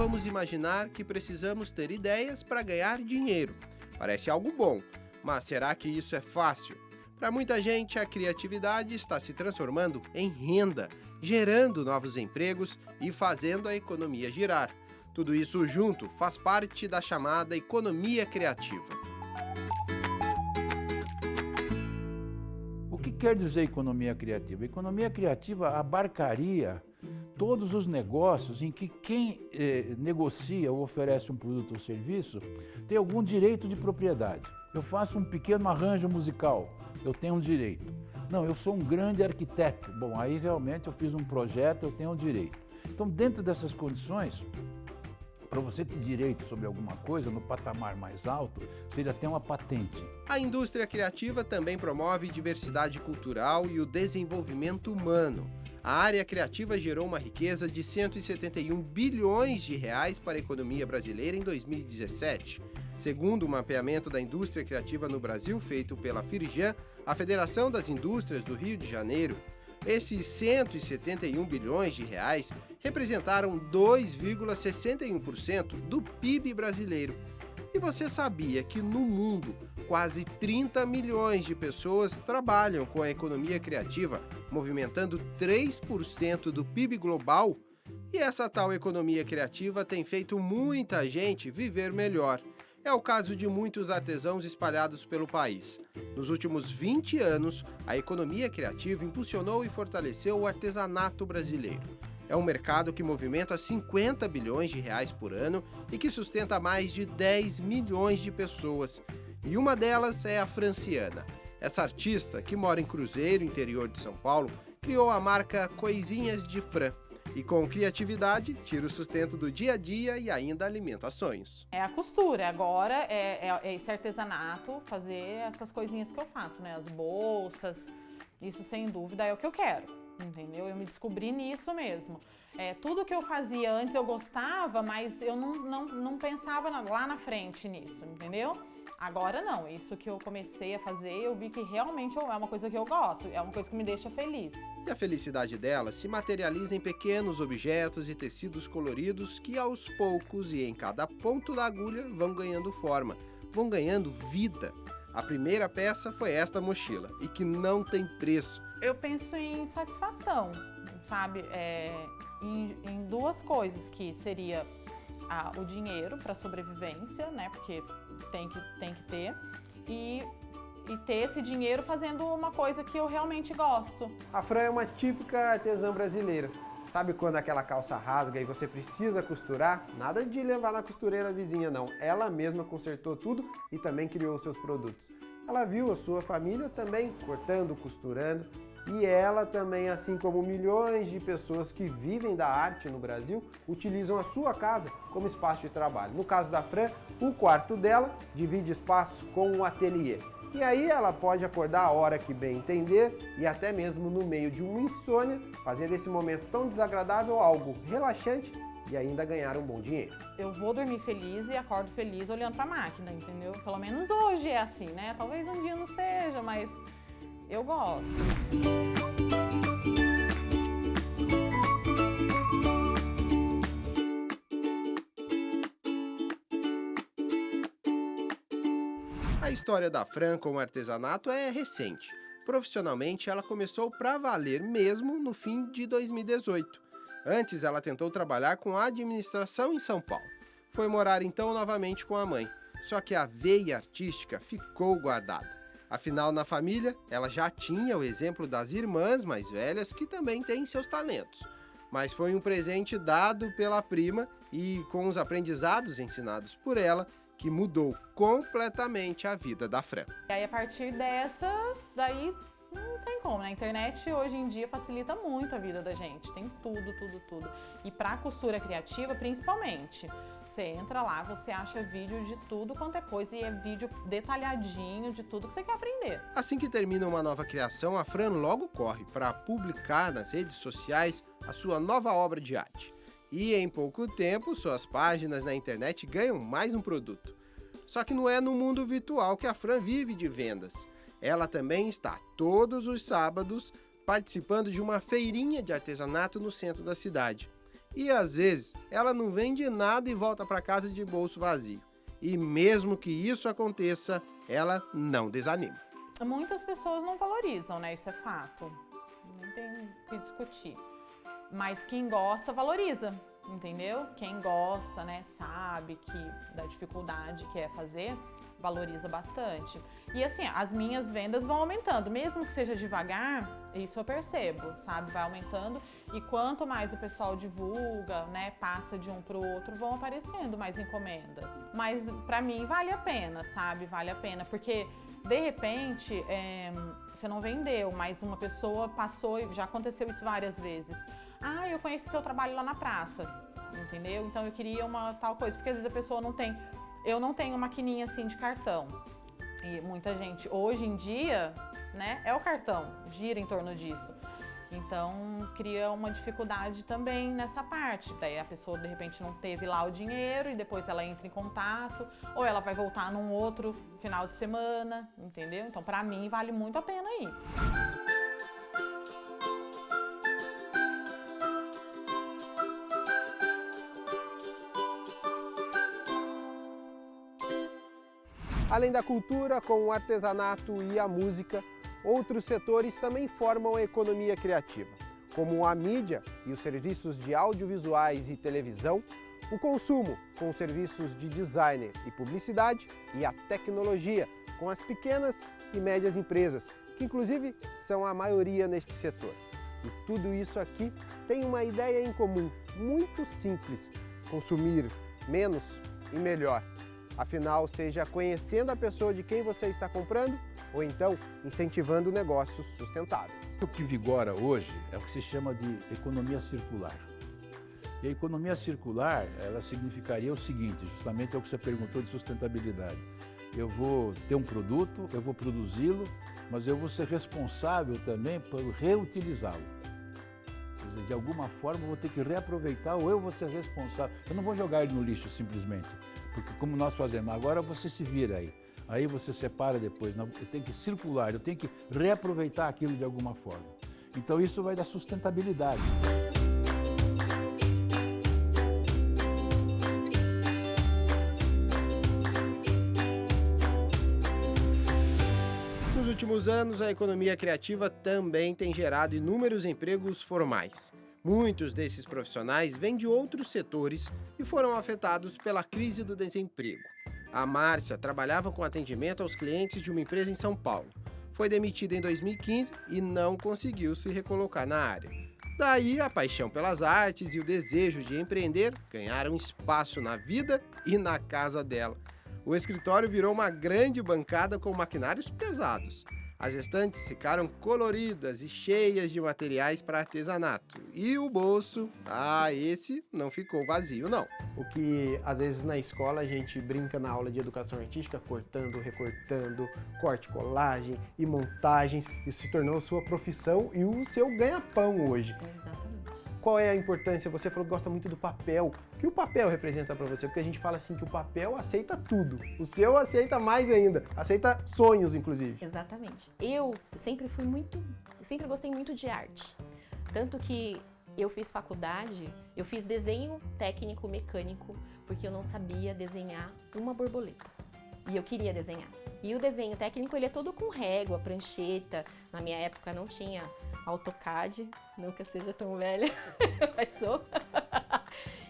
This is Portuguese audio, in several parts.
vamos imaginar que precisamos ter ideias para ganhar dinheiro. Parece algo bom, mas será que isso é fácil? Para muita gente, a criatividade está se transformando em renda, gerando novos empregos e fazendo a economia girar. Tudo isso junto faz parte da chamada economia criativa. O que quer dizer economia criativa? Economia criativa abarcaria todos os negócios em que quem negocia ou oferece um produto ou serviço tem algum direito de propriedade. Eu faço um pequeno arranjo musical, eu tenho um direito. Não, eu sou um grande arquiteto. Bom, aí realmente eu fiz um projeto, eu tenho um direito. Então, dentro dessas condições, para você ter direito sobre alguma coisa no patamar mais alto, seria ter uma patente. A indústria criativa também promove diversidade cultural e o desenvolvimento humano. A área criativa gerou uma riqueza de 171 bilhões de reais para a economia brasileira em 2017. Segundo o mapeamento da indústria criativa no Brasil, feito pela Firjan, a Federação das Indústrias do Rio de Janeiro, esses 171 bilhões de reais representaram 2,61% do PIB brasileiro. E você sabia que no mundo quase 30 milhões de pessoas trabalham com a economia criativa, movimentando 3% do PIB global? E essa tal economia criativa tem feito muita gente viver melhor. É o caso de muitos artesãos espalhados pelo país. Nos últimos 20 anos, a economia criativa impulsionou e fortaleceu o artesanato brasileiro. É um mercado que movimenta 50 bilhões de reais por ano e que sustenta mais de 10 milhões de pessoas. E uma delas é a Franciana. Essa artista, que mora em Cruzeiro, interior de São Paulo, criou a marca Coisinhas de Fran. E com criatividade, tira o sustento do dia a dia e ainda alimenta sonhos. É a costura, agora é esse artesanato, fazer essas coisinhas que eu faço, né? As bolsas, isso sem dúvida é o que eu quero, entendeu? Eu me descobri nisso mesmo. Tudo que eu fazia antes eu gostava, mas eu não pensava lá na frente nisso, entendeu? Agora não, isso que eu comecei a fazer, eu vi que realmente é uma coisa que eu gosto, é uma coisa que me deixa feliz. E a felicidade dela se materializa em pequenos objetos e tecidos coloridos que aos poucos e em cada ponto da agulha vão ganhando forma, vão ganhando vida. A primeira peça foi esta mochila, e que não tem preço. Eu penso em satisfação, sabe? Em duas coisas, que seria o dinheiro para sobrevivência, né? Porque tem que ter, e ter esse dinheiro fazendo uma coisa que eu realmente gosto. A Fran é uma típica artesã brasileira. Sabe quando aquela calça rasga e você precisa costurar? Nada de levar na costureira vizinha, não. Ela mesma consertou tudo e também criou seus produtos. Ela viu a sua família também cortando, costurando, e ela também, assim como milhões de pessoas que vivem da arte no Brasil, utilizam a sua casa como espaço de trabalho. No caso da Fran, o quarto dela divide espaço com um ateliê. E aí ela pode acordar a hora que bem entender e até mesmo no meio de uma insônia, fazer desse momento tão desagradável algo relaxante e ainda ganhar um bom dinheiro. Eu vou dormir feliz e acordo feliz olhando pra máquina, entendeu? Pelo menos hoje é assim, né? Talvez um dia não seja, mas eu gosto. A história da Fran com o artesanato é recente. Profissionalmente, ela começou para valer mesmo no fim de 2018. Antes, ela tentou trabalhar com administração em São Paulo. Foi morar então novamente com a mãe. Só que a veia artística ficou guardada. Afinal, na família, ela já tinha o exemplo das irmãs mais velhas que também têm seus talentos. Mas foi um presente dado pela prima e com os aprendizados ensinados por ela, que mudou completamente a vida da Fran. E aí, a partir dessa, daí não tem como, né? A internet hoje em dia facilita muito a vida da gente, tem tudo. E pra costura criativa, principalmente, você entra lá, você acha vídeo de tudo quanto é coisa, e é vídeo detalhadinho de tudo que você quer aprender. Assim que termina uma nova criação, a Fran logo corre para publicar nas redes sociais a sua nova obra de arte. E em pouco tempo, suas páginas na internet ganham mais um produto. Só que não é no mundo virtual que a Fran vive de vendas. Ela também está todos os sábados participando de uma feirinha de artesanato no centro da cidade. E às vezes ela não vende nada e volta para casa de bolso vazio. E mesmo que isso aconteça, ela não desanima. Muitas pessoas não valorizam, né? Isso é fato. Não tem o que discutir. Mas quem gosta, valoriza, entendeu? Quem gosta, né, sabe que da dificuldade que é fazer, valoriza bastante. E assim, as minhas vendas vão aumentando, mesmo que seja devagar, isso eu percebo, sabe? Vai aumentando e quanto mais o pessoal divulga, né, passa de um pro outro, vão aparecendo mais encomendas. Mas pra mim vale a pena, sabe? Vale a pena, porque de repente você não vendeu, mas uma pessoa passou, e já aconteceu isso várias vezes. Ah, eu conheci seu trabalho lá na praça, entendeu? Então eu queria uma tal coisa, porque às vezes a pessoa não tem... Eu não tenho maquininha assim de cartão. E muita gente, hoje em dia, né, é o cartão, gira em torno disso. Então, cria uma dificuldade também nessa parte. Daí a pessoa, de repente, não teve lá o dinheiro e depois ela entra em contato, ou ela vai voltar num outro final de semana, entendeu? Então, pra mim, vale muito a pena ir. Além da cultura, com o artesanato e a música, outros setores também formam a economia criativa, como a mídia e os serviços de audiovisuais e televisão, o consumo com os serviços de designer e publicidade e a tecnologia com as pequenas e médias empresas, que inclusive são a maioria neste setor. E tudo isso aqui tem uma ideia em comum, muito simples: consumir menos e melhor. Afinal, seja conhecendo a pessoa de quem você está comprando ou então incentivando negócios sustentáveis. O que vigora hoje é o que se chama de economia circular. E a economia circular, ela significaria o seguinte, justamente é o que você perguntou de sustentabilidade. Eu vou ter um produto, eu vou produzi-lo, mas eu vou ser responsável também por reutilizá-lo. Quer dizer, de alguma forma eu vou ter que reaproveitar ou eu vou ser responsável. Eu não vou jogar ele no lixo simplesmente. Porque como nós fazemos, agora você se vira aí você separa depois, não, eu tenho que circular, eu tenho que reaproveitar aquilo de alguma forma. Então isso vai dar sustentabilidade. Nos últimos anos, a economia criativa também tem gerado inúmeros empregos formais. Muitos desses profissionais vêm de outros setores e foram afetados pela crise do desemprego. A Márcia trabalhava com atendimento aos clientes de uma empresa em São Paulo. Foi demitida em 2015 e não conseguiu se recolocar na área. Daí, a paixão pelas artes e o desejo de empreender ganharam espaço na vida e na casa dela. O escritório virou uma grande bancada com maquinários pesados. As estantes ficaram coloridas e cheias de materiais para artesanato. E o bolso, esse não ficou vazio, não. O que às vezes na escola a gente brinca na aula de educação artística, cortando, recortando, corte, colagem e montagens. Isso se tornou sua profissão e o seu ganha-pão hoje. Exatamente. Qual é a importância? Você falou que gosta muito do papel. O que o papel representa para você? Porque a gente fala assim que o papel aceita tudo. O seu aceita mais ainda. Aceita sonhos, inclusive. Exatamente. Eu sempre gostei muito de arte. Tanto que eu fiz faculdade, eu fiz desenho técnico mecânico, porque eu não sabia desenhar uma borboleta. E eu queria desenhar. E o desenho técnico, ele é todo com régua, prancheta. Na minha época não tinha AutoCAD, não que eu seja tão velha, mas sou.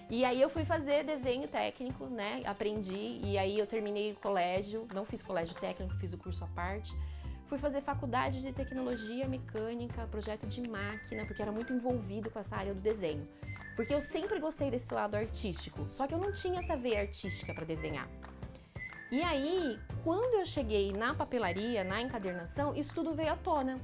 E aí eu fui fazer desenho técnico, né? Aprendi, e aí eu terminei o colégio, não fiz colégio técnico, fiz o curso à parte. Fui fazer faculdade de tecnologia mecânica, projeto de máquina, porque era muito envolvido com essa área do desenho. Porque eu sempre gostei desse lado artístico, só que eu não tinha essa veia artística para desenhar. E aí, quando eu cheguei na papelaria, na encadernação, isso tudo veio à tona.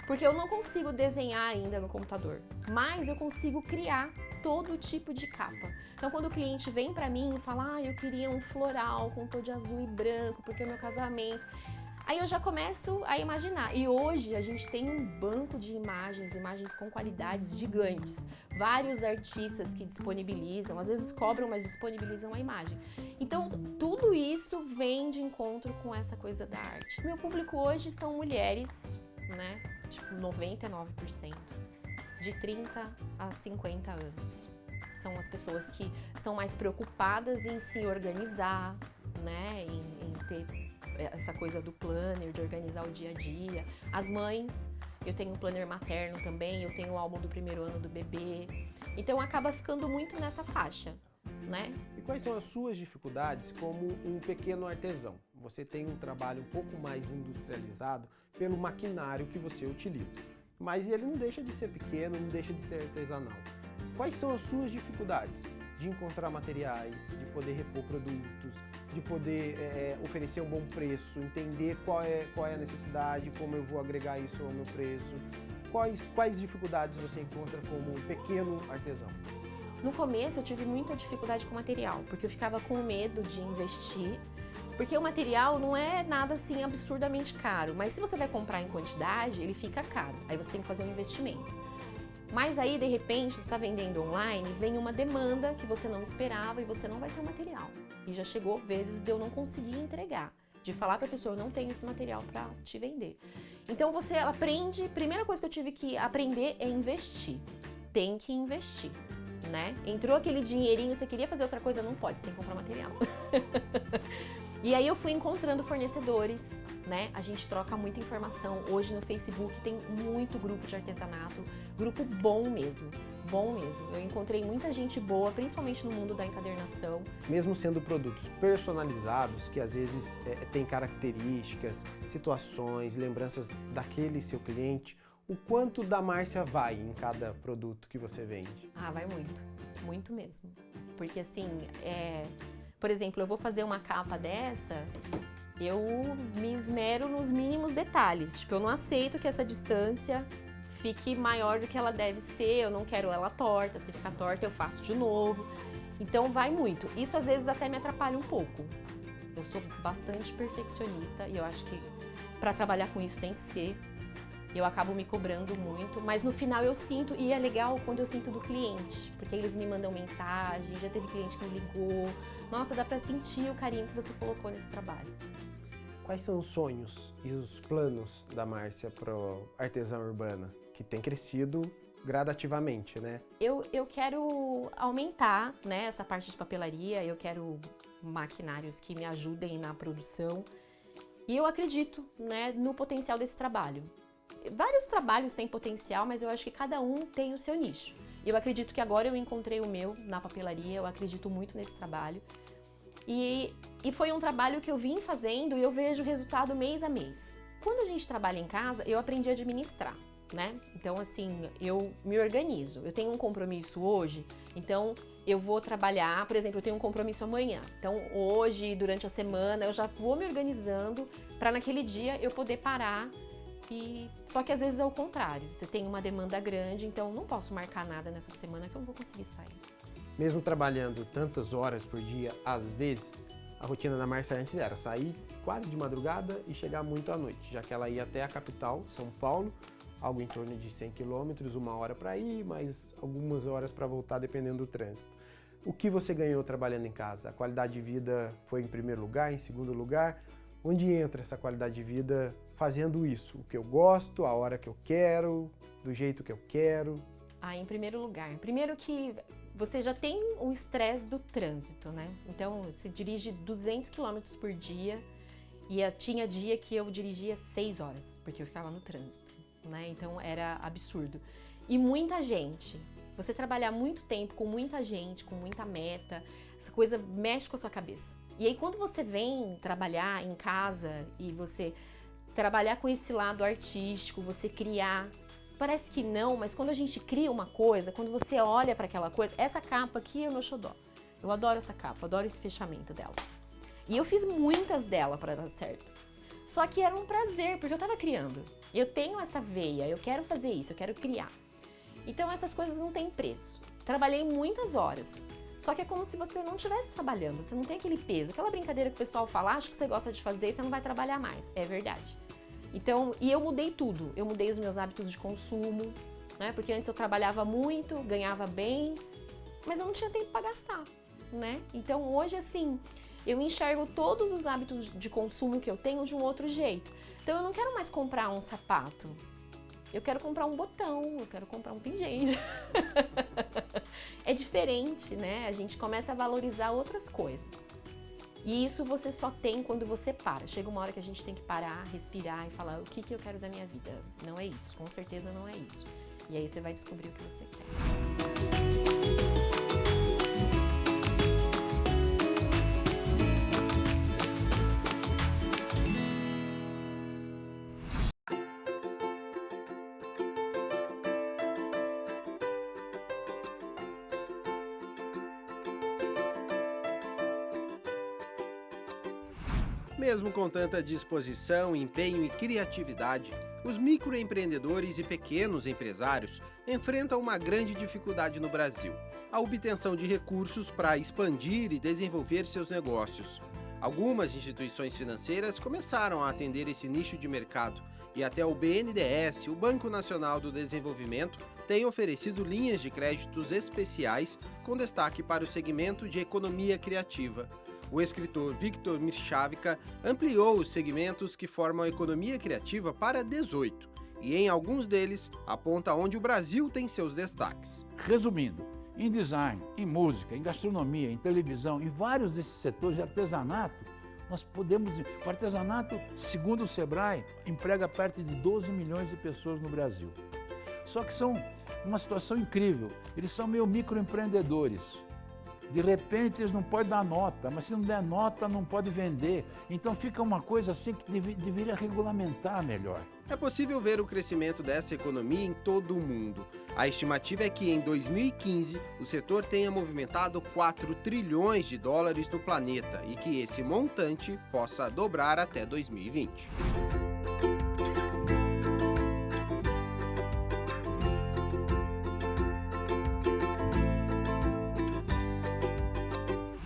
Porque eu não consigo desenhar ainda no computador, mas eu consigo criar todo tipo de capa. Então, quando o cliente vem para mim e fala, eu queria um floral com tom de azul e branco, porque é o meu casamento. Aí eu já começo a imaginar. E hoje a gente tem um banco de imagens com qualidades gigantes. Vários artistas que disponibilizam, às vezes cobram, mas disponibilizam a imagem. Então, tudo isso vem de encontro com essa coisa da arte. Meu público hoje são mulheres, né? Tipo, 99%, de 30 a 50 anos. São as pessoas que estão mais preocupadas em se organizar, né? Em ter essa coisa do planner, de organizar o dia a dia. As mães, eu tenho um planner materno também, eu tenho o álbum do primeiro ano do bebê. Então acaba ficando muito nessa faixa, né? E quais são as suas dificuldades como um pequeno artesão? Você tem um trabalho um pouco mais industrializado pelo maquinário que você utiliza, mas ele não deixa de ser pequeno, não deixa de ser artesanal. Quais são as suas dificuldades de encontrar materiais, de poder repor produtos, de poder oferecer um bom preço, entender qual é a necessidade, como eu vou agregar isso ao meu preço? Quais dificuldades você encontra como um pequeno artesão? No começo eu tive muita dificuldade com o material, porque eu ficava com medo de investir, porque o material não é nada assim absurdamente caro, mas se você vai comprar em quantidade, ele fica caro, aí você tem que fazer um investimento. Mas aí, de repente, você está vendendo online, vem uma demanda que você não esperava e você não vai ter o material. E já chegou vezes de eu não conseguir entregar, de falar para a pessoa, eu não tenho esse material para te vender. Então você aprende, primeira coisa que eu tive que aprender é investir. Tem que investir, né? Entrou aquele dinheirinho, você queria fazer outra coisa, não pode, você tem que comprar material. E aí eu fui encontrando fornecedores, né? A gente troca muita informação. Hoje no Facebook tem muito grupo de artesanato, grupo bom mesmo, bom mesmo. Eu encontrei muita gente boa, principalmente no mundo da encadernação. Mesmo sendo produtos personalizados, que às vezes têm características, situações, lembranças daquele seu cliente, o quanto da Márcia vai em cada produto que você vende? Ah, vai muito mesmo. Porque assim, por exemplo, eu vou fazer uma capa dessa, eu me esmero nos mínimos detalhes. Tipo, eu não aceito que essa distância fique maior do que ela deve ser, eu não quero ela torta, se ficar torta eu faço de novo. Então vai muito. Isso às vezes até me atrapalha um pouco. Eu sou bastante perfeccionista e eu acho que para trabalhar com isso tem que ser. Eu acabo me cobrando muito, mas no final eu sinto, e é legal quando eu sinto do cliente, porque eles me mandam mensagem, já teve cliente que me ligou. Nossa, dá pra sentir o carinho que você colocou nesse trabalho. Quais são os sonhos e os planos da Márcia pro artesã urbana, que tem crescido gradativamente, né? Eu quero aumentar, né, essa parte de papelaria, eu quero maquinários que me ajudem na produção, e eu acredito, né, no potencial desse trabalho. Vários trabalhos têm potencial, mas eu acho que cada um tem o seu nicho. Eu acredito que agora eu encontrei o meu na papelaria, eu acredito muito nesse trabalho. E foi um trabalho que eu vim fazendo e eu vejo resultado mês a mês. Quando a gente trabalha em casa, eu aprendi a administrar, né? Então, assim, eu me organizo. Eu tenho um compromisso hoje, então eu vou trabalhar, por exemplo, eu tenho um compromisso amanhã. Então, hoje, durante a semana, eu já vou me organizando para naquele dia eu poder parar. Só que às vezes é o contrário, você tem uma demanda grande, então não posso marcar nada nessa semana que eu não vou conseguir sair. Mesmo trabalhando tantas horas por dia, às vezes, a rotina da Márcia antes era sair quase de madrugada e chegar muito à noite, já que ela ia até a capital, São Paulo, algo em torno de 100 quilômetros, 1 hora para ir, mais algumas horas para voltar, dependendo do trânsito. O que você ganhou trabalhando em casa? A qualidade de vida foi em primeiro lugar, em segundo lugar? Onde entra essa qualidade de vida fazendo isso? O que eu gosto, a hora que eu quero, do jeito que eu quero? Em primeiro lugar. Primeiro que você já tem o estresse do trânsito, né? Então, você dirige 200 km por dia e tinha dia que eu dirigia 6 horas, porque eu ficava no trânsito, né? Então, era absurdo. E muita gente. Você trabalhar muito tempo com muita gente, com muita meta, essa coisa mexe com a sua cabeça. E aí, quando você vem trabalhar em casa e você trabalhar com esse lado artístico, você criar, parece que não, mas quando a gente cria uma coisa, quando você olha para aquela coisa, essa capa aqui é o meu xodó. Eu adoro essa capa, adoro esse fechamento dela. E eu fiz muitas dela para dar certo. Só que era um prazer, porque eu estava criando. Eu tenho essa veia, eu quero fazer isso, eu quero criar. Então essas coisas não têm preço. Trabalhei muitas horas. Só que é como se você não estivesse trabalhando, você não tem aquele peso. Aquela brincadeira que o pessoal fala, acho que você gosta de fazer e você não vai trabalhar mais. É verdade. Então, e eu mudei tudo. Eu mudei os meus hábitos de consumo, né? Porque antes eu trabalhava muito, ganhava bem, mas eu não tinha tempo para gastar, né? Então hoje, assim, eu enxergo todos os hábitos de consumo que eu tenho de um outro jeito. Então eu não quero mais comprar um sapato. Eu quero comprar um botão, eu quero comprar um pingente. É diferente, né? A gente começa a valorizar outras coisas. E isso você só tem quando você para. Chega uma hora que a gente tem que parar, respirar e falar o que eu quero da minha vida. Não é isso, com certeza não é isso. E aí você vai descobrir o que você quer. Mesmo com tanta disposição, empenho e criatividade, os microempreendedores e pequenos empresários enfrentam uma grande dificuldade no Brasil: a obtenção de recursos para expandir e desenvolver seus negócios. Algumas instituições financeiras começaram a atender esse nicho de mercado e até o BNDES, o Banco Nacional do Desenvolvimento, tem oferecido linhas de créditos especiais com destaque para o segmento de economia criativa. O escritor Victor Michalka ampliou os segmentos que formam a economia criativa para 18 e, em alguns deles, aponta onde o Brasil tem seus destaques. Resumindo, em design, em música, em gastronomia, em televisão, em vários desses setores de artesanato, nós podemos... O artesanato, segundo o Sebrae, emprega perto de 12 milhões de pessoas no Brasil. Só que são uma situação incrível, eles são meio microempreendedores. De repente eles não podem dar nota, mas se não der nota não pode vender. Então fica uma coisa assim que deveria regulamentar melhor. É possível ver o crescimento dessa economia em todo o mundo. A estimativa é que em 2015 o setor tenha movimentado 4 trilhões de dólares no planeta e que esse montante possa dobrar até 2020.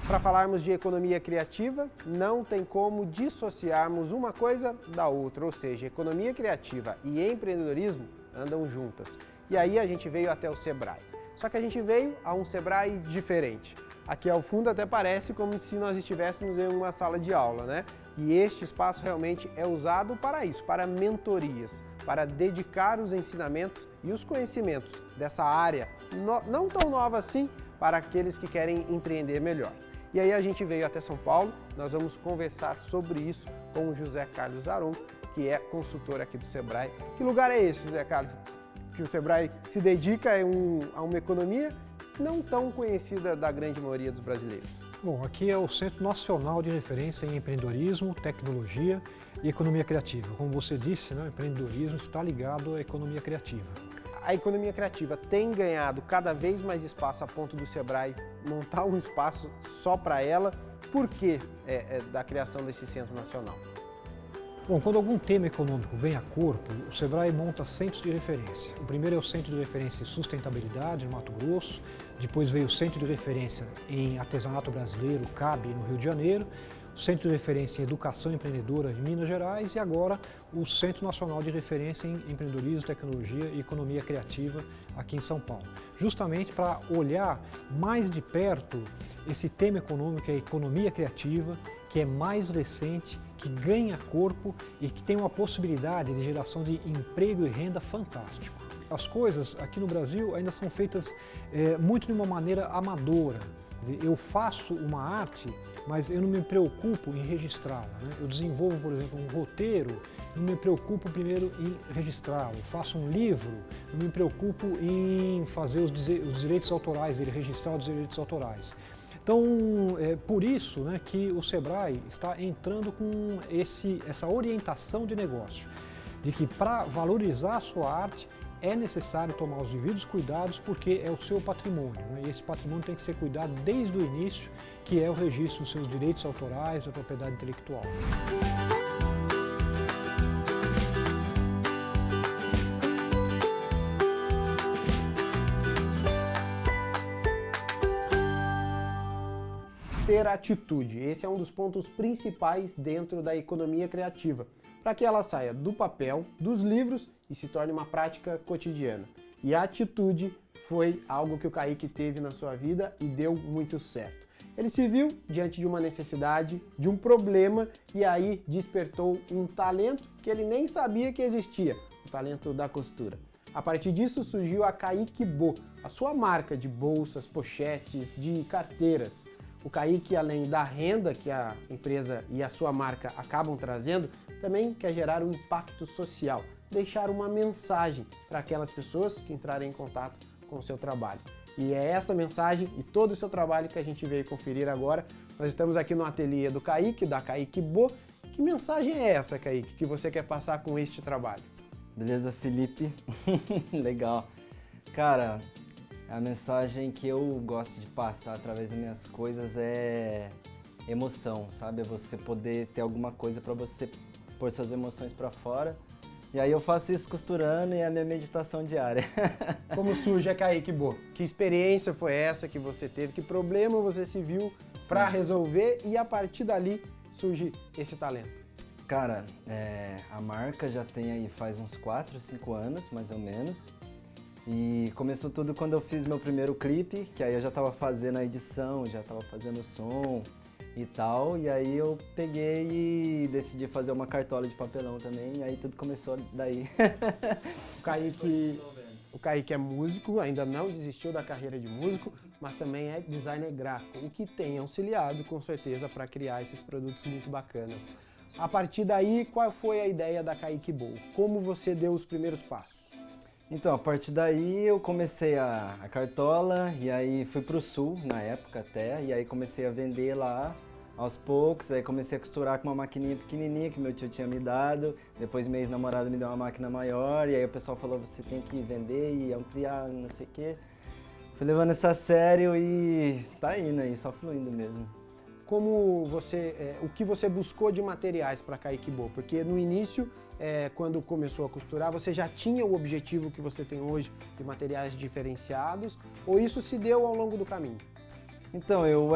Para falarmos de economia criativa, não tem como dissociarmos uma coisa da outra, ou seja, economia criativa e empreendedorismo andam juntas. E aí a gente veio até o Sebrae. Só que a gente veio a um Sebrae diferente. Aqui ao fundo até parece como se nós estivéssemos em uma sala de aula, né? E este espaço realmente é usado para isso, para mentorias, para dedicar os ensinamentos e os conhecimentos dessa área, não tão nova assim, para aqueles que querem empreender melhor. E aí a gente veio até São Paulo, nós vamos conversar sobre isso com o José Carlos Aron, que é consultor aqui do Sebrae. Que lugar é esse, José Carlos, que o Sebrae se dedica a uma economia não tão conhecida da grande maioria dos brasileiros? Bom, aqui é o Centro Nacional de Referência em Empreendedorismo, Tecnologia e Economia Criativa. Como você disse, né, o empreendedorismo está ligado à economia criativa. A economia criativa tem ganhado cada vez mais espaço a ponto do Sebrae montar um espaço só para ela. Por que da criação desse Centro Nacional? Bom, quando algum tema econômico ganha corpo, o Sebrae monta centros de referência. O primeiro é o Centro de Referência em Sustentabilidade, no Mato Grosso. Depois veio o Centro de Referência em Artesanato Brasileiro, CAB, no Rio de Janeiro. O Centro de Referência em Educação Empreendedora em Minas Gerais e agora o Centro Nacional de Referência em Empreendedorismo, Tecnologia e Economia Criativa aqui em São Paulo. Justamente para olhar mais de perto esse tema econômico, a economia criativa, que é mais recente, que ganha corpo e que tem uma possibilidade de geração de emprego e renda fantástico. As coisas aqui no Brasil ainda são feitas muito de uma maneira amadora. Eu faço uma arte, mas eu não me preocupo em registrá-la, né? Eu desenvolvo, por exemplo, um roteiro, não me preocupo primeiro em registrá-lo. Faço um livro, não me preocupo em fazer os direitos autorais, registrar os direitos autorais. Então, é por isso, né, que o Sebrae está entrando com essa orientação de negócio, de que para valorizar a sua arte, é necessário tomar os devidos cuidados porque é o seu patrimônio, né? E esse patrimônio tem que ser cuidado desde o início, que é o registro dos seus direitos autorais, da propriedade intelectual. Ter atitude, esse é um dos pontos principais dentro da economia criativa, para que ela saia do papel, dos livros e se torne uma prática cotidiana. E a atitude foi algo que o Kaique teve na sua vida e deu muito certo. Ele se viu diante de uma necessidade, de um problema e aí despertou um talento que ele nem sabia que existia. o talento da costura. A partir disso surgiu a Kaique Bo, a sua marca de bolsas, pochetes, de carteiras. O Kaique, além da renda que a empresa e a sua marca acabam trazendo, também quer gerar um impacto social, deixar uma mensagem para aquelas pessoas que entrarem em contato com o seu trabalho. E é essa mensagem e todo o seu trabalho que a gente veio conferir agora. Nós estamos aqui no ateliê do Kaique, da Kaique Bo. Que mensagem é essa, Kaique, que você quer passar com este trabalho? Beleza, Felipe? Legal. Cara, a mensagem que eu gosto de passar através das minhas coisas é emoção, sabe? É você poder ter alguma coisa para você pôr suas emoções para fora. E aí eu faço isso costurando e é a minha meditação diária. Como surge a Kaique Bo? Que experiência foi essa que você teve? Que problema você se viu para resolver e a partir dali surge esse talento? Cara, a marca já tem aí faz uns 4, 5 anos, mais ou menos. E começou tudo quando eu fiz meu primeiro clipe, que aí eu já estava fazendo a edição, já estava fazendo o som e tal. E aí eu peguei e decidi fazer uma cartola de papelão também, e aí tudo começou daí. O Kaique é músico, ainda não desistiu da carreira de músico, mas também é designer gráfico, o que tem auxiliado com certeza para criar esses produtos muito bacanas. A partir daí, qual foi a ideia da Kaique Bo? Como você deu os primeiros passos? Então, a partir daí eu comecei a cartola e aí fui pro sul na época até, e aí comecei a vender lá aos poucos, aí comecei a costurar com uma maquininha pequenininha que meu tio tinha me dado, depois meu ex-namorado me deu uma máquina maior e aí o pessoal falou, você tem que vender e ampliar, não sei o quê. Fui levando isso a sério e tá indo aí, só fluindo mesmo. Como o que você buscou de materiais para Kaique Bo? Porque no início, quando começou a costurar, você já tinha o objetivo que você tem hoje de materiais diferenciados, ou isso se deu ao longo do caminho? Então, eu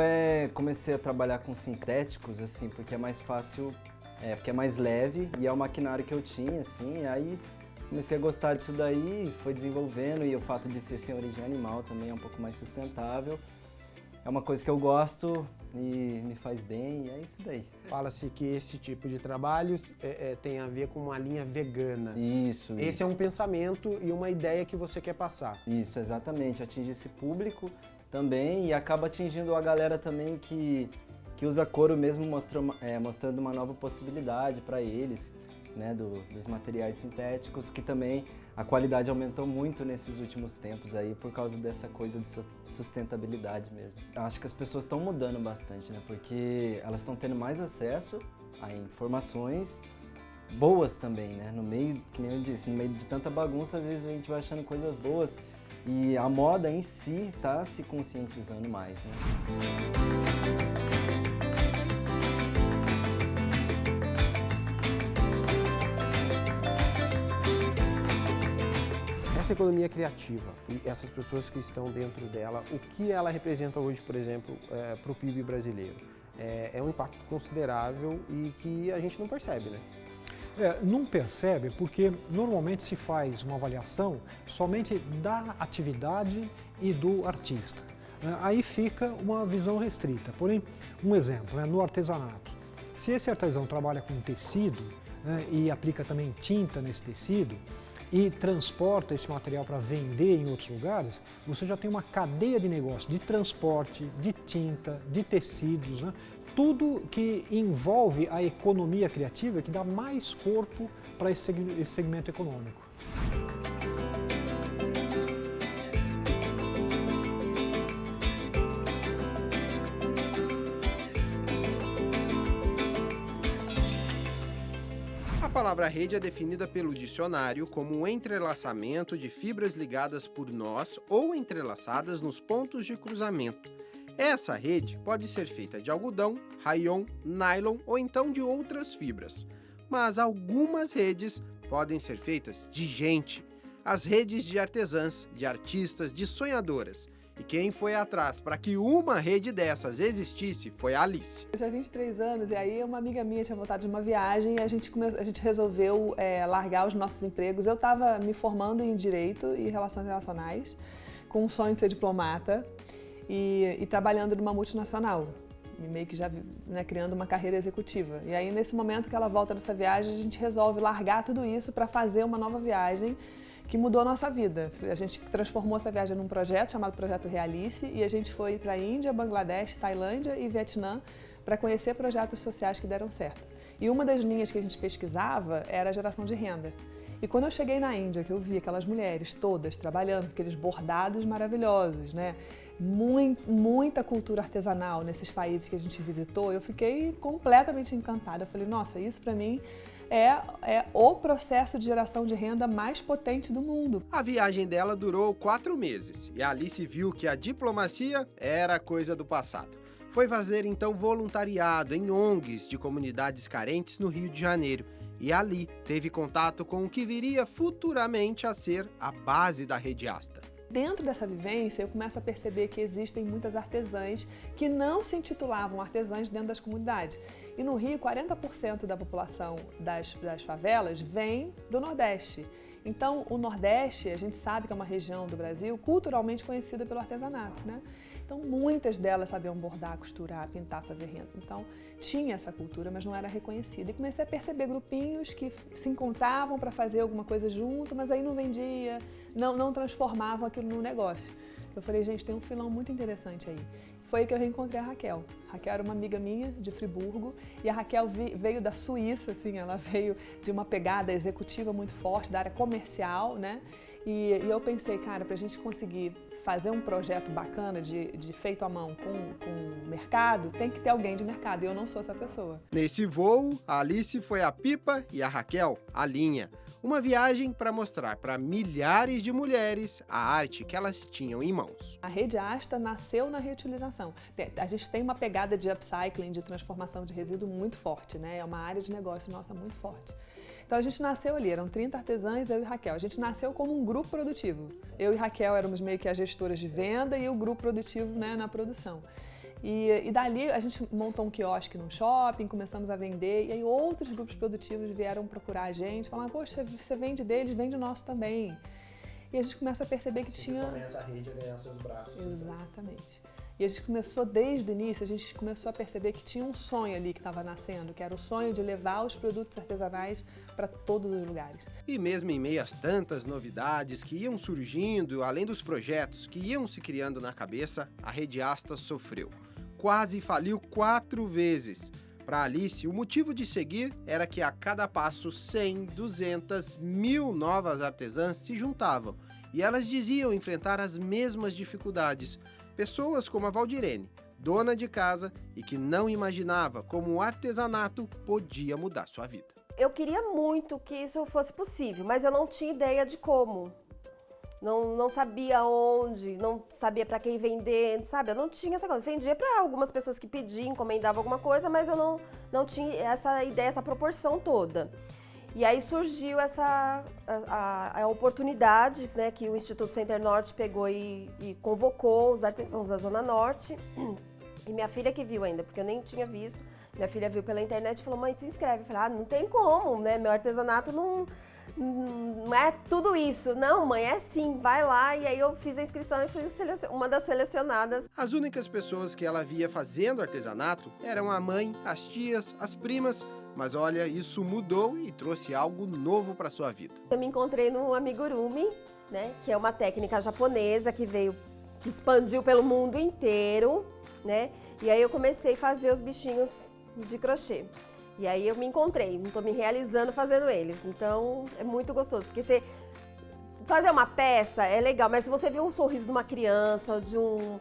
comecei a trabalhar com sintéticos, assim, porque é mais fácil, porque é mais leve e é o maquinário que eu tinha, assim, aí comecei a gostar disso daí, foi desenvolvendo e o fato de ser sem origem animal também é um pouco mais sustentável. É uma coisa que eu gosto e me faz bem, e é isso daí. Fala-se que esse tipo de trabalho tem a ver com uma linha vegana. Isso. Esse é um pensamento e uma ideia que você quer passar. Isso, exatamente. Atinge esse público também e acaba atingindo a galera também que usa couro mesmo, mostrando uma nova possibilidade para eles, né, dos materiais sintéticos, que também a qualidade aumentou muito nesses últimos tempos aí por causa dessa coisa de sustentabilidade mesmo. Eu acho que as pessoas estão mudando bastante, né, porque elas estão tendo mais acesso a informações boas também, né, no meio, que nem eu disse, no meio de tanta bagunça, às vezes a gente vai achando coisas boas e a moda em si está se conscientizando mais, né. Essa economia criativa e essas pessoas que estão dentro dela, o que ela representa hoje, por exemplo, para o PIB brasileiro? É um impacto considerável e que a gente não percebe, né? Não percebe porque normalmente se faz uma avaliação somente da atividade e do artista. Aí fica uma visão restrita. Porém, um exemplo, no artesanato. Se esse artesão trabalha com tecido, e aplica também tinta nesse tecido, e transporta esse material para vender em outros lugares, você já tem uma cadeia de negócio de transporte, de tinta, de tecidos, tudo que envolve a economia criativa que dá mais corpo para esse segmento econômico. A palavra rede é definida pelo dicionário como o entrelaçamento de fibras ligadas por nós ou entrelaçadas nos pontos de cruzamento. Essa rede pode ser feita de algodão, rayon, nylon ou então de outras fibras. Mas algumas redes podem ser feitas de gente. As redes de artesãs, de artistas, de sonhadoras. E quem foi atrás para que uma rede dessas existisse foi a Alice. Eu tinha 23 anos e aí uma amiga minha tinha voltado de uma viagem e a gente resolveu largar os nossos empregos. Eu estava me formando em Direito e Relações Internacionais, com o sonho de ser diplomata e trabalhando numa multinacional. meio que já, né, criando uma carreira executiva. E aí, nesse momento que ela volta dessa viagem, a gente resolve largar tudo isso para fazer uma nova viagem que mudou a nossa vida. A gente transformou essa viagem num projeto chamado Projeto Realice e a gente foi para a Índia, Bangladesh, Tailândia e Vietnã para conhecer projetos sociais que deram certo. E uma das linhas que a gente pesquisava era a geração de renda. E quando eu cheguei na Índia, que eu vi aquelas mulheres todas trabalhando, aqueles bordados maravilhosos, né? Muita cultura artesanal nesses países que a gente visitou, eu fiquei completamente encantada. Eu falei, nossa, isso para mim é o processo de geração de renda mais potente do mundo. A viagem dela durou 4 meses e a Alice viu que a diplomacia era coisa do passado. Foi fazer então voluntariado em ONGs de comunidades carentes no Rio de Janeiro e ali teve contato com o que viria futuramente a ser a base da Rede Asta. Dentro dessa vivência, eu começo a perceber que existem muitas artesãs que não se intitulavam artesãs dentro das comunidades. E no Rio, 40% da população das favelas vem do Nordeste. Então, o Nordeste, a gente sabe que é uma região do Brasil culturalmente conhecida pelo artesanato, né? Então, muitas delas sabiam bordar, costurar, pintar, fazer renda. Então, tinha essa cultura, mas não era reconhecida. E comecei a perceber grupinhos que se encontravam para fazer alguma coisa junto, mas aí não vendia, não transformavam aquilo num negócio. Eu falei, gente, tem um filão muito interessante aí. Foi aí que eu reencontrei a Raquel. A Raquel era uma amiga minha de Friburgo e a Raquel veio da Suíça, assim, ela veio de uma pegada executiva muito forte, da área comercial, né? E eu pensei, cara, para a gente conseguir fazer um projeto bacana de feito à mão com mercado, tem que ter alguém de mercado, e eu não sou essa pessoa. Nesse voo, a Alice foi a pipa e a Raquel a linha. Uma viagem para mostrar para milhares de mulheres a arte que elas tinham em mãos. A Rede Asta nasceu na reutilização. A gente tem uma pegada de upcycling, de transformação de resíduo muito forte, né? É uma área de negócio nossa muito forte. Então a gente nasceu ali, eram 30 artesãs, eu e Raquel. A gente nasceu como um grupo produtivo. Eu e Raquel éramos meio que as gestoras de venda e o grupo produtivo, né, na produção. E dali a gente montou um quiosque num shopping, começamos a vender, e aí outros grupos produtivos vieram procurar a gente, falaram, poxa, você vende deles, vende o nosso também. E a gente começa a perceber que tinha... Começa a rede a ganhar os seus braços. Exatamente. E a gente começou, desde o início, a gente começou a perceber que tinha um sonho ali que estava nascendo, que era o sonho de levar os produtos artesanais para todos os lugares. E mesmo em meio às tantas novidades que iam surgindo, além dos projetos que iam se criando na cabeça, a Rede Asta sofreu. Quase faliu 4 vezes. Para Alice, o motivo de seguir era que a cada passo 100, 200, 1000 novas artesãs se juntavam e elas diziam enfrentar as mesmas dificuldades. Pessoas como a Valdirene, dona de casa e que não imaginava como o artesanato podia mudar sua vida. Eu queria muito que isso fosse possível, mas eu não tinha ideia de como. Não sabia onde, não sabia para quem vender, sabe? Eu não tinha essa coisa. Vendia para algumas pessoas que pediam, encomendavam alguma coisa, mas eu não tinha essa ideia, essa proporção toda. E aí surgiu a oportunidade, né, que o Instituto Center Norte pegou e convocou os artesãos da Zona Norte. E minha filha que viu ainda, porque eu nem tinha visto. Minha filha viu pela internet e falou, mãe, se inscreve. Eu falei, não tem como, né? Meu artesanato não é tudo isso. Não, mãe, é sim, vai lá. E aí eu fiz a inscrição e fui uma das selecionadas. As únicas pessoas que ela via fazendo artesanato eram a mãe, as tias, as primas. Mas olha, isso mudou e trouxe algo novo para sua vida. Eu me encontrei no amigurumi, né, que é uma técnica japonesa que expandiu pelo mundo inteiro, né? E aí eu comecei a fazer os bichinhos de crochê. E aí eu me encontrei, estou me realizando fazendo eles. Então é muito gostoso, porque você fazer uma peça é legal, mas se você vê um sorriso de uma criança, de um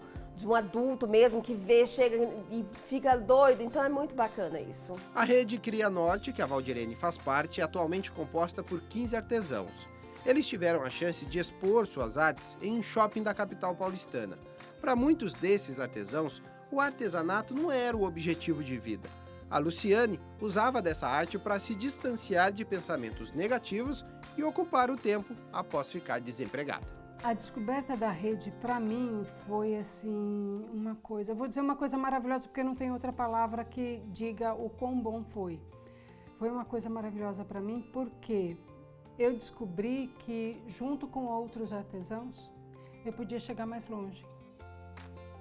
adulto mesmo, que chega e fica doido, então é muito bacana isso. A rede Cria Norte, que a Valdirene faz parte, é atualmente composta por 15 artesãos. Eles tiveram a chance de expor suas artes em um shopping da capital paulistana. Para muitos desses artesãos, o artesanato não era o objetivo de vida. A Luciane usava dessa arte para se distanciar de pensamentos negativos e ocupar o tempo após ficar desempregada. A descoberta da rede, para mim, foi assim, uma coisa... Eu vou dizer uma coisa maravilhosa, porque não tem outra palavra que diga o quão bom foi. Foi uma coisa maravilhosa para mim, porque eu descobri que, junto com outros artesãos, eu podia chegar mais longe.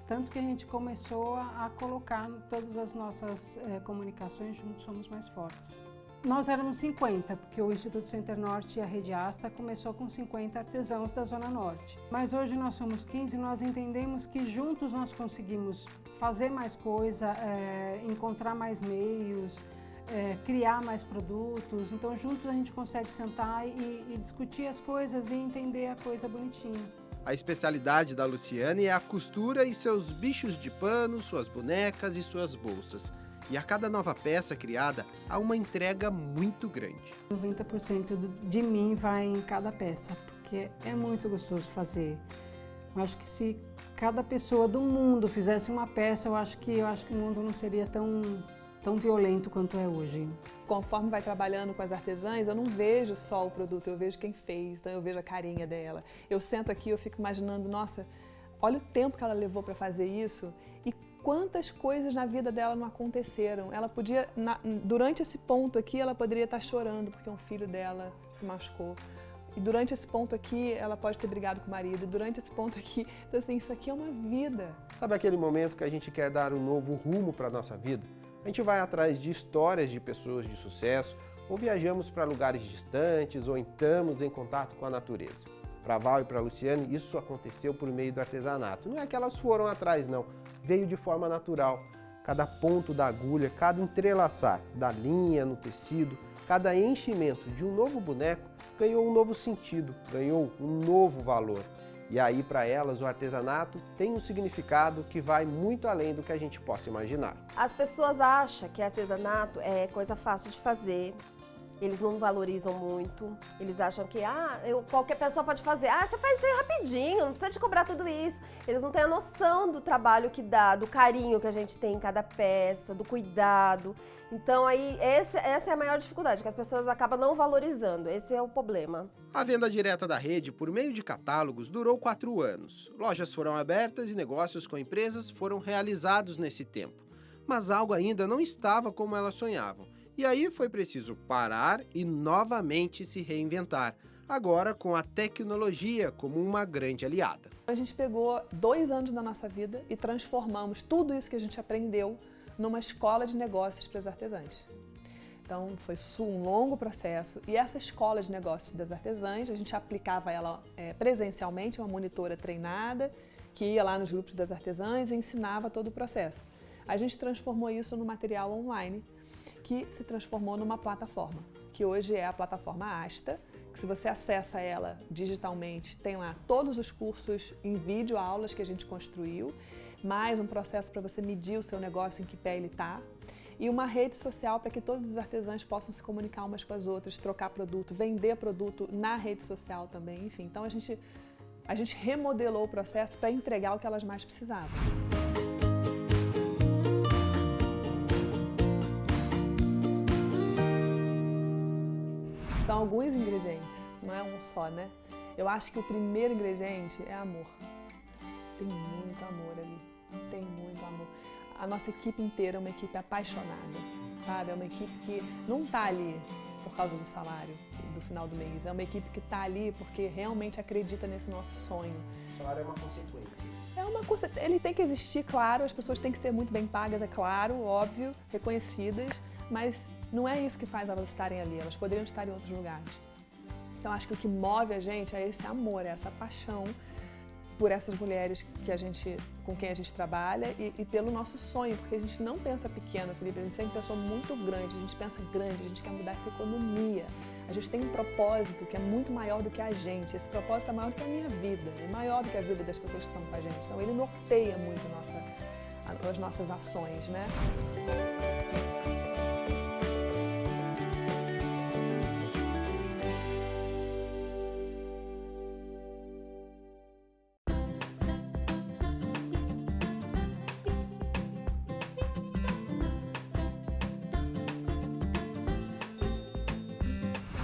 Tanto que a gente começou a colocar todas as nossas comunicações juntos somos mais fortes. Nós éramos 50, porque o Instituto Center Norte e a Rede Asta começou com 50 artesãos da Zona Norte. Mas hoje nós somos 15 e nós entendemos que juntos nós conseguimos fazer mais coisa, encontrar mais meios, criar mais produtos. Então juntos a gente consegue sentar e discutir as coisas e entender a coisa bonitinha. A especialidade da Luciane é a costura e seus bichos de pano, suas bonecas e suas bolsas. E a cada nova peça criada, há uma entrega muito grande. 90% de mim vai em cada peça, porque é muito gostoso fazer. Eu acho que se cada pessoa do mundo fizesse uma peça, eu acho que o mundo não seria tão violento quanto é hoje. Conforme vai trabalhando com as artesãs, eu não vejo só o produto, eu vejo quem fez, então eu vejo a carinha dela. Eu sento aqui, eu fico imaginando, nossa, olha o tempo que ela levou para fazer isso e quantas coisas na vida dela não aconteceram. Ela podia, durante esse ponto aqui, ela poderia estar chorando porque um filho dela se machucou. E durante esse ponto aqui, ela pode ter brigado com o marido. E durante esse ponto aqui, então assim, isso aqui é uma vida. Sabe aquele momento que a gente quer dar um novo rumo para a nossa vida? A gente vai atrás de histórias de pessoas de sucesso, ou viajamos para lugares distantes, ou entramos em contato com a natureza. Para Val e para Luciane, isso aconteceu por meio do artesanato. Não é que elas foram atrás, não. Veio de forma natural. Cada ponto da agulha, cada entrelaçar da linha no tecido, cada enchimento de um novo boneco ganhou um novo sentido, ganhou um novo valor. E aí, para elas, o artesanato tem um significado que vai muito além do que a gente possa imaginar. As pessoas acham que artesanato é coisa fácil de fazer. Eles não valorizam muito, eles acham que qualquer pessoa pode fazer. Você faz isso aí rapidinho, não precisa de cobrar tudo isso. Eles não têm a noção do trabalho que dá, do carinho que a gente tem em cada peça, do cuidado. Então aí essa é a maior dificuldade, que as pessoas acabam não valorizando, esse é o problema. A venda direta da rede por meio de catálogos durou 4 anos. Lojas foram abertas e negócios com empresas foram realizados nesse tempo. Mas algo ainda não estava como elas sonhavam. E aí foi preciso parar e novamente se reinventar, agora com a tecnologia como uma grande aliada. A gente pegou 2 anos da nossa vida e transformamos tudo isso que a gente aprendeu numa escola de negócios para os artesãs. Então foi um longo processo e essa escola de negócios das artesãs, a gente aplicava ela presencialmente, uma monitora treinada que ia lá nos grupos das artesãs e ensinava todo o processo. A gente transformou isso no material online, que se transformou numa plataforma, que hoje é a plataforma Asta, que se você acessa ela digitalmente, tem lá todos os cursos em vídeo, aulas que a gente construiu, mais um processo para você medir o seu negócio, em que pé ele está, e uma rede social para que todos os artesãos possam se comunicar umas com as outras, trocar produto, vender produto na rede social também, enfim. Então a gente remodelou o processo para entregar o que elas mais precisavam. São alguns ingredientes, não é um só, né? Eu acho que o primeiro ingrediente é amor. Tem muito amor ali, tem muito amor. A nossa equipe inteira é uma equipe apaixonada, sabe? É uma equipe que não está ali por causa do salário do final do mês. É uma equipe que está ali porque realmente acredita nesse nosso sonho. O salário é uma consequência. Ele tem que existir, claro, as pessoas têm que ser muito bem pagas, é claro, óbvio, reconhecidas, mas não é isso que faz elas estarem ali, elas poderiam estar em outros lugares. Então acho que o que move a gente é esse amor, é essa paixão por essas mulheres com quem a gente trabalha e pelo nosso sonho, porque a gente não pensa pequeno, Felipe, a gente sempre pensou muito grande, a gente pensa grande, a gente quer mudar essa economia. A gente tem um propósito que é muito maior do que a gente, esse propósito é maior do que a minha vida, é maior do que a vida das pessoas que estão com a gente, então ele norteia muito as nossas ações, né?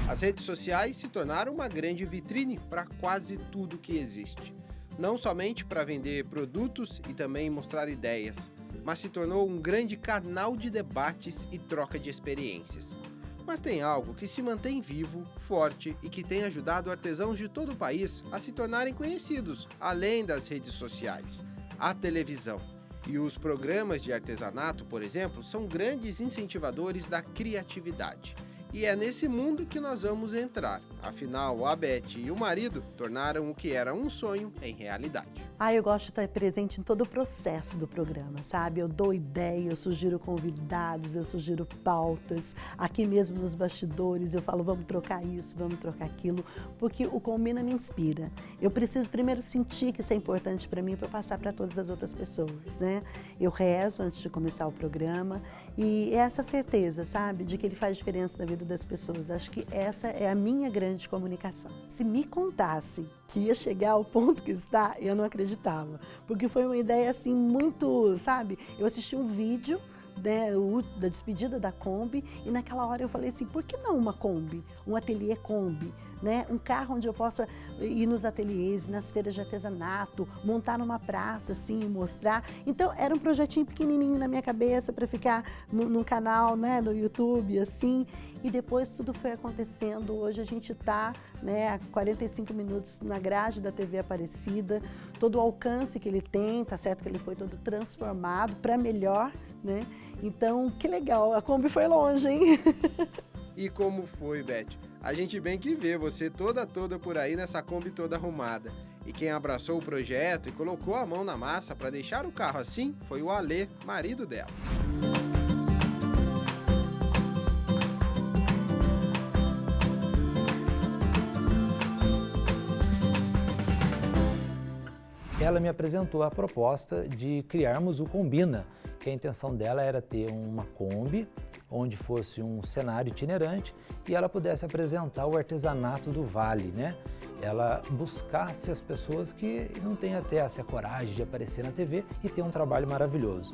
As redes sociais se tornaram uma grande vitrine para quase tudo que existe. Não somente para vender produtos e também mostrar ideias, mas se tornou um grande canal de debates e troca de experiências. Mas tem algo que se mantém vivo, forte e que tem ajudado artesãos de todo o país a se tornarem conhecidos, além das redes sociais: a televisão. E os programas de artesanato, por exemplo, são grandes incentivadores da criatividade. E é nesse mundo que nós vamos entrar. Afinal, a Beth e o marido tornaram o que era um sonho em realidade. Eu gosto de estar presente em todo o processo do programa, sabe? Eu dou ideia, eu sugiro convidados, eu sugiro pautas. Aqui mesmo nos bastidores eu falo, vamos trocar isso, vamos trocar aquilo, porque o Combina me inspira. Eu preciso primeiro sentir que isso é importante para mim para passar para todas as outras pessoas, né? Eu rezo antes de começar o programa e essa certeza, sabe? De que ele faz diferença na vida das pessoas. Acho que essa é a minha grande comunicação. Se me contasse que ia chegar ao ponto que está, eu não acreditava. Porque foi uma ideia assim muito, sabe? Eu assisti um vídeo, né, da despedida da Kombi e naquela hora eu falei assim, por que não uma Kombi? Um ateliê Kombi, né? Um carro onde eu possa ir nos ateliês, nas feiras de artesanato, montar numa praça assim e mostrar. Então era um projetinho pequenininho na minha cabeça para ficar num canal, né, no YouTube assim. E depois tudo foi acontecendo. Hoje a gente está, né, a 45 minutos na grade da TV Aparecida. Todo o alcance que ele tem, tá certo que ele foi todo transformado para melhor, né? Então, que legal, a Kombi foi longe, hein? E como foi, Beth? A gente bem que vê você toda por aí nessa Kombi toda arrumada. E quem abraçou o projeto e colocou a mão na massa para deixar o carro assim foi o Alê, marido dela. Ela me apresentou a proposta de criarmos o Combina, que a intenção dela era ter uma Kombi, onde fosse um cenário itinerante e ela pudesse apresentar o artesanato do Vale, né? Ela buscasse as pessoas que não têm até essa coragem de aparecer na TV e ter um trabalho maravilhoso.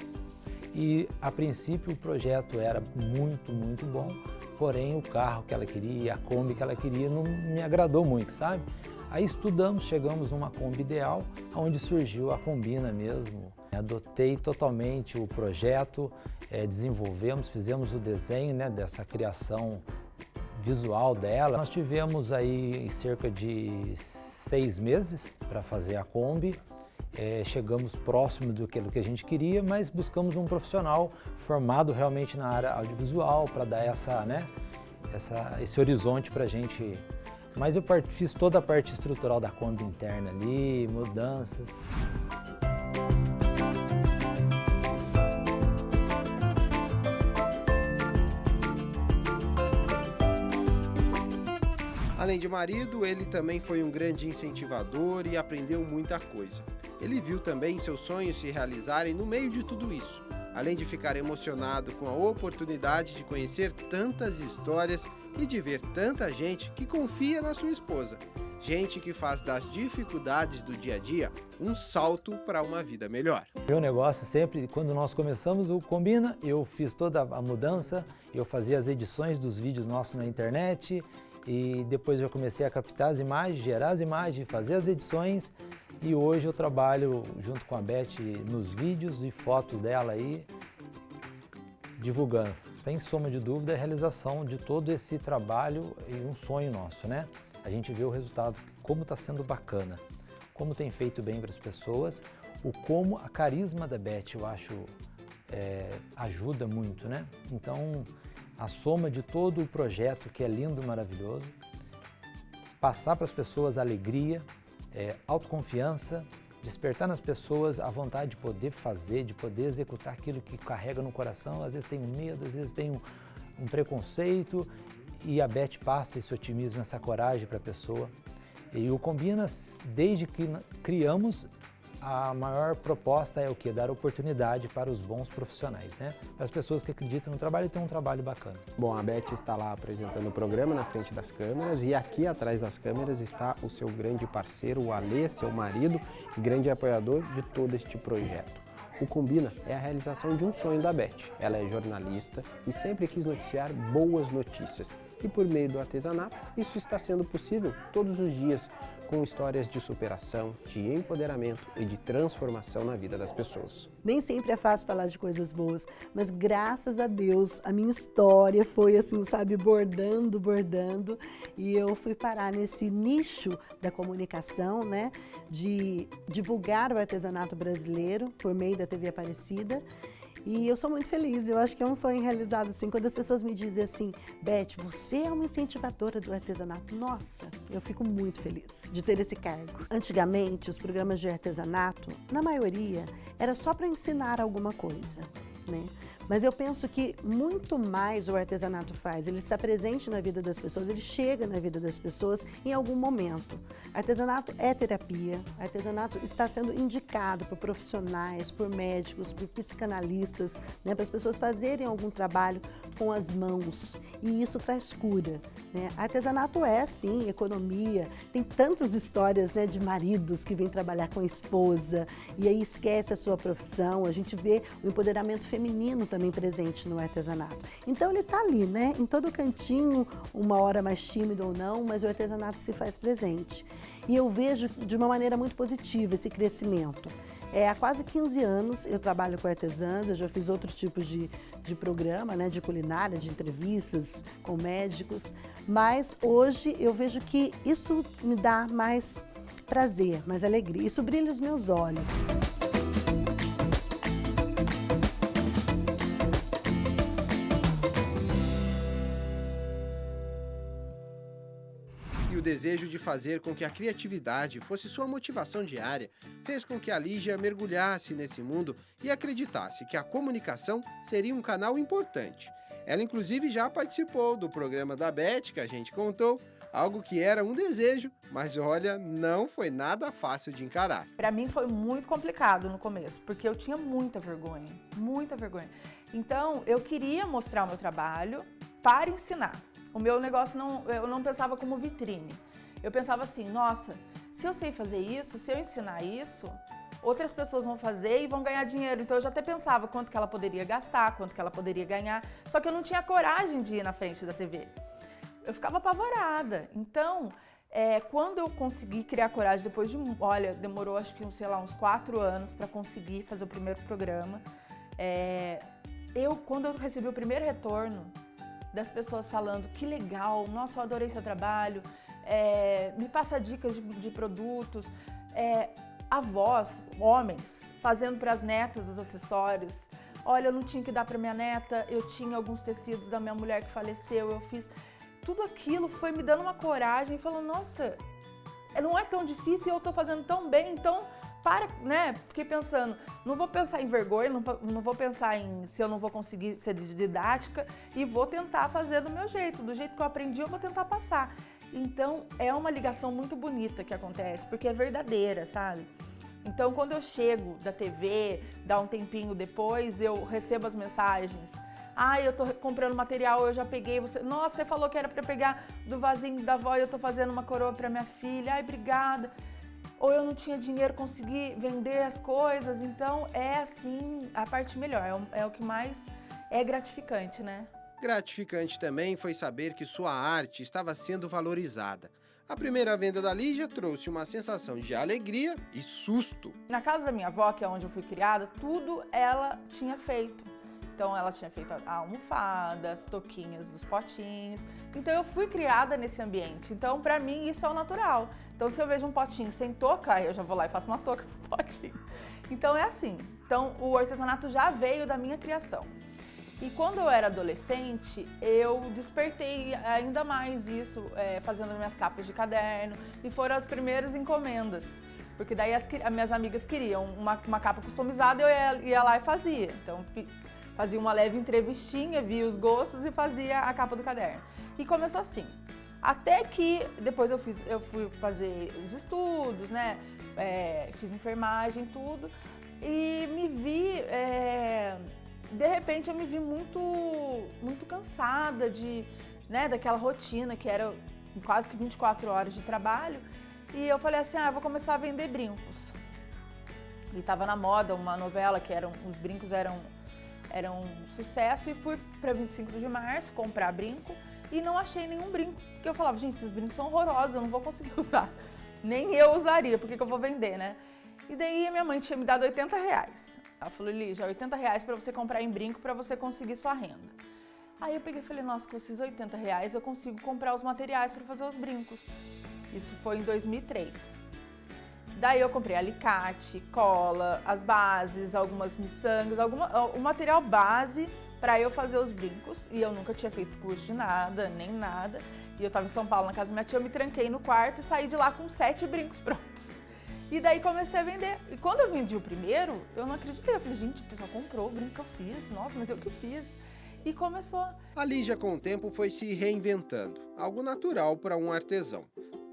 E, a princípio, o projeto era muito bom, porém o carro que ela queria, a Kombi que ela queria, não me agradou muito, sabe? Aí estudamos, chegamos numa Kombi ideal, onde surgiu a Combina mesmo. Adotei totalmente o projeto, desenvolvemos, fizemos o desenho, né, dessa criação visual dela. Nós tivemos aí cerca de 6 meses para fazer a Kombi. Chegamos próximo do que a gente queria, mas buscamos um profissional formado realmente na área audiovisual para dar esse horizonte para a gente. Mas eu fiz toda a parte estrutural da Kombi interna ali, mudanças. Além de marido, ele também foi um grande incentivador e aprendeu muita coisa. Ele viu também seus sonhos se realizarem no meio de tudo isso, além de ficar emocionado com a oportunidade de conhecer tantas histórias e de ver tanta gente que confia na sua esposa. Gente que faz das dificuldades do dia a dia um salto para uma vida melhor. Meu negócio sempre, quando nós começamos o Combina, eu fiz toda a mudança, eu fazia as edições dos vídeos nossos na internet e depois eu comecei a captar as imagens, gerar as imagens, fazer as edições e hoje eu trabalho junto com a Beth nos vídeos e fotos dela aí, divulgando. Sem soma de dúvida, a realização de todo esse trabalho e um sonho nosso, né? A gente vê o resultado, como está sendo bacana, como tem feito bem para as pessoas, como a carisma da Beth, eu acho, ajuda muito, né? Então, a soma de todo o projeto, que é lindo, maravilhoso, passar para as pessoas alegria, autoconfiança, despertar nas pessoas a vontade de poder fazer, de poder executar aquilo que carrega no coração. Às vezes tem um medo, às vezes tem um preconceito e a Beth passa esse otimismo, essa coragem para a pessoa. E o Combina, desde que criamos, a maior proposta é o quê? Dar oportunidade para os bons profissionais, né? Para as pessoas que acreditam no trabalho e têm um trabalho bacana. Bom, a Beth está lá apresentando o programa na frente das câmeras e aqui atrás das câmeras está o seu grande parceiro, o Alê, seu marido, e grande apoiador de todo este projeto. O Combina é a realização de um sonho da Beth. Ela é jornalista e sempre quis noticiar boas notícias. E por meio do artesanato, isso está sendo possível todos os dias, com histórias de superação, de empoderamento e de transformação na vida das pessoas. Nem sempre é fácil falar de coisas boas, mas graças a Deus a minha história foi assim, sabe, bordando, e eu fui parar nesse nicho da comunicação, né, de divulgar o artesanato brasileiro por meio da TV Aparecida. E eu sou muito feliz, eu acho que é um sonho realizado, assim, quando as pessoas me dizem assim, Beth, você é uma incentivadora do artesanato. Nossa, eu fico muito feliz de ter esse cargo. Antigamente, os programas de artesanato, na maioria, era só para ensinar alguma coisa, né? Mas eu penso que muito mais o artesanato faz, ele está presente na vida das pessoas, ele chega na vida das pessoas em algum momento. Artesanato é terapia, artesanato está sendo indicado por profissionais, por médicos, por psicanalistas, né, para as pessoas fazerem algum trabalho com as mãos, e isso traz cura, né? Artesanato é, sim, economia, tem tantas histórias, né, de maridos que vêm trabalhar com a esposa e aí esquece a sua profissão, a gente vê o empoderamento feminino também presente no artesanato. Então ele está ali, né, em todo cantinho, uma hora mais tímido ou não, mas o artesanato se faz presente. E eu vejo de uma maneira muito positiva esse crescimento. Há quase 15 anos eu trabalho com artesãs, eu já fiz outros tipos de programa, né, de culinária, de entrevistas com médicos, mas hoje eu vejo que isso me dá mais prazer, mais alegria, isso brilha os meus olhos. O desejo de fazer com que a criatividade fosse sua motivação diária fez com que a Lígia mergulhasse nesse mundo e acreditasse que a comunicação seria um canal importante. Ela inclusive já participou do programa da Beth, que a gente contou, algo que era um desejo, mas olha, não foi nada fácil de encarar. Pra mim foi muito complicado no começo, porque eu tinha muita vergonha. Então eu queria mostrar o meu trabalho para ensinar. O meu negócio eu não pensava como vitrine. Eu pensava assim, nossa, se eu sei fazer isso, se eu ensinar isso, outras pessoas vão fazer e vão ganhar dinheiro. Então eu já até pensava quanto que ela poderia gastar, quanto que ela poderia ganhar. Só que eu não tinha coragem de ir na frente da TV. Eu ficava apavorada. Então, quando eu consegui criar coragem, depois de, demorou acho que uns 4 anos para conseguir fazer o primeiro programa. Quando eu recebi o primeiro retorno, das pessoas falando que legal, nossa, eu adorei seu trabalho, me passa dicas de produtos, avós, homens, fazendo para as netas os acessórios. Olha, eu não tinha que dar para minha neta, eu tinha alguns tecidos da minha mulher que faleceu, eu fiz. Tudo aquilo foi me dando uma coragem, falando, nossa, não é tão difícil e eu estou fazendo tão bem, então fiquei pensando, não vou pensar em vergonha, não vou pensar em se eu não vou conseguir ser didática e vou tentar fazer do meu jeito, do jeito que eu aprendi eu vou tentar passar. Então é uma ligação muito bonita que acontece, porque é verdadeira, sabe? Então quando eu chego da TV, dá um tempinho depois, eu recebo as mensagens, eu tô comprando material, eu já peguei, nossa, você falou que era para pegar do vasinho da avó e eu tô fazendo uma coroa para minha filha, obrigada. Ou eu não tinha dinheiro, consegui vender as coisas, então assim, a parte melhor, é o que mais é gratificante, né? Gratificante também foi saber que sua arte estava sendo valorizada. A primeira venda da Lígia trouxe uma sensação de alegria e susto. Na casa da minha avó, que é onde eu fui criada, tudo ela tinha feito. Então ela tinha feito a almofada, as touquinhas dos potinhos. Então eu fui criada nesse ambiente. Então pra mim isso é o natural. Então se eu vejo um potinho sem touca, eu já vou lá e faço uma touca pro potinho. Então é assim. Então o artesanato já veio da minha criação. E quando eu era adolescente, eu despertei ainda mais isso, fazendo minhas capas de caderno. E foram as primeiras encomendas. Porque daí as minhas amigas queriam uma capa customizada, eu ia lá e fazia. Então fazia uma leve entrevistinha, via os gostos e fazia a capa do caderno. E começou assim. Até que depois eu fui fazer os estudos, né? Fiz enfermagem, tudo. E me vi, de repente eu me vi muito cansada daquela rotina que era quase que 24 horas de trabalho. E eu falei assim, eu vou começar a vender brincos. E tava na moda uma novela que os brincos eram um sucesso e fui para 25 de março comprar brinco e não achei nenhum brinco. Porque eu falava, gente, esses brincos são horrorosos, eu não vou conseguir usar. Nem eu usaria, por que eu vou vender, né? E daí a minha mãe tinha me dado R$80. Ela falou, Lígia, R$80 para você comprar em brinco para você conseguir sua renda. Aí eu peguei e falei, nossa, com esses R$80 eu consigo comprar os materiais para fazer os brincos. Isso foi em 2003. Daí eu comprei alicate, cola, as bases, algumas miçangas, o material base para eu fazer os brincos. E eu nunca tinha feito curso de nada, nem nada. E eu tava em São Paulo, na casa da minha tia, eu me tranquei no quarto e saí de lá com 7 brincos prontos. E daí comecei a vender. E quando eu vendi o primeiro, eu não acreditei. Eu falei, gente, o pessoal comprou o brinco que eu fiz. Nossa, mas eu que fiz. E começou. A Lígia, com o tempo, foi se reinventando. Algo natural para um artesão.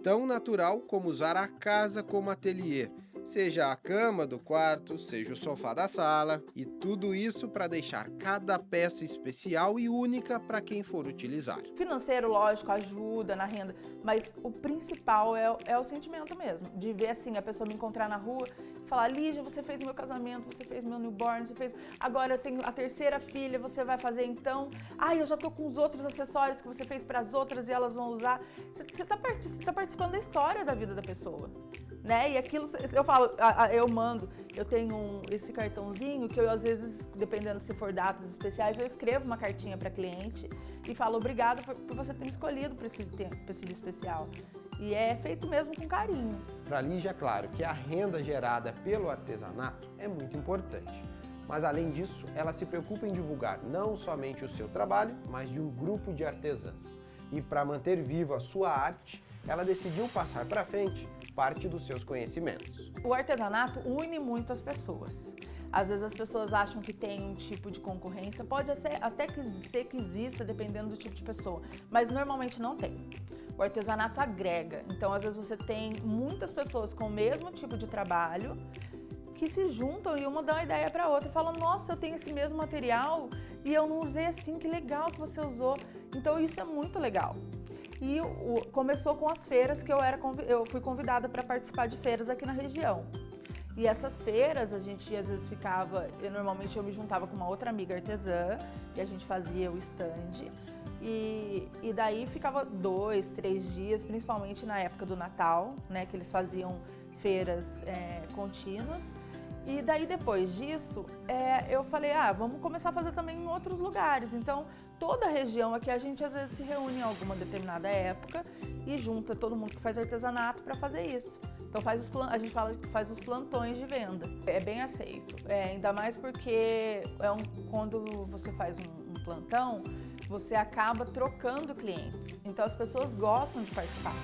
Tão natural como usar a casa como ateliê. Seja a cama do quarto, seja o sofá da sala. E tudo isso para deixar cada peça especial e única para quem for utilizar. Financeiro, lógico, ajuda na renda. Mas o principal é o sentimento mesmo. De ver assim, a pessoa me encontrar na rua e falar, Lígia, você fez meu casamento, você fez meu newborn, você fez... Agora eu tenho a 3ª filha, você vai fazer então? Ah, eu já tô com os outros acessórios que você fez para as outras e elas vão usar. Você tá participando da história da vida da pessoa. Né? E aquilo, eu falo, eu mando, eu tenho esse cartãozinho que eu, às vezes, dependendo se for datas especiais, eu escrevo uma cartinha para cliente e falo obrigado por você ter me escolhido para esse dia especial. E é feito mesmo com carinho. Para a Lígia, é claro que a renda gerada pelo artesanato é muito importante. Mas, além disso, ela se preocupa em divulgar não somente o seu trabalho, mas de um grupo de artesãs. E para manter viva a sua arte, ela decidiu passar para frente parte dos seus conhecimentos. O artesanato une muito as pessoas. Às vezes as pessoas acham que tem um tipo de concorrência, pode até ser que exista, dependendo do tipo de pessoa, mas normalmente não tem. O artesanato agrega, então às vezes você tem muitas pessoas com o mesmo tipo de trabalho que se juntam e uma dá uma ideia para outra e falam, nossa, eu tenho esse mesmo material e eu não usei assim, que legal que você usou. Então isso é muito legal. E começou com as feiras que eu fui convidada para participar de feiras aqui na região. E essas feiras a gente às vezes normalmente eu me juntava com uma outra amiga artesã e a gente fazia o stand. E daí ficava 2, 3 dias, principalmente na época do Natal, né, que eles faziam feiras contínuas. E daí depois disso, eu falei, vamos começar a fazer também em outros lugares. Então, toda a região aqui, a gente às vezes se reúne em alguma determinada época e junta todo mundo que faz artesanato para fazer isso. Então a gente fala que faz os plantões de venda. É bem aceito, ainda mais porque quando você faz um plantão, você acaba trocando clientes. Então as pessoas gostam de participar.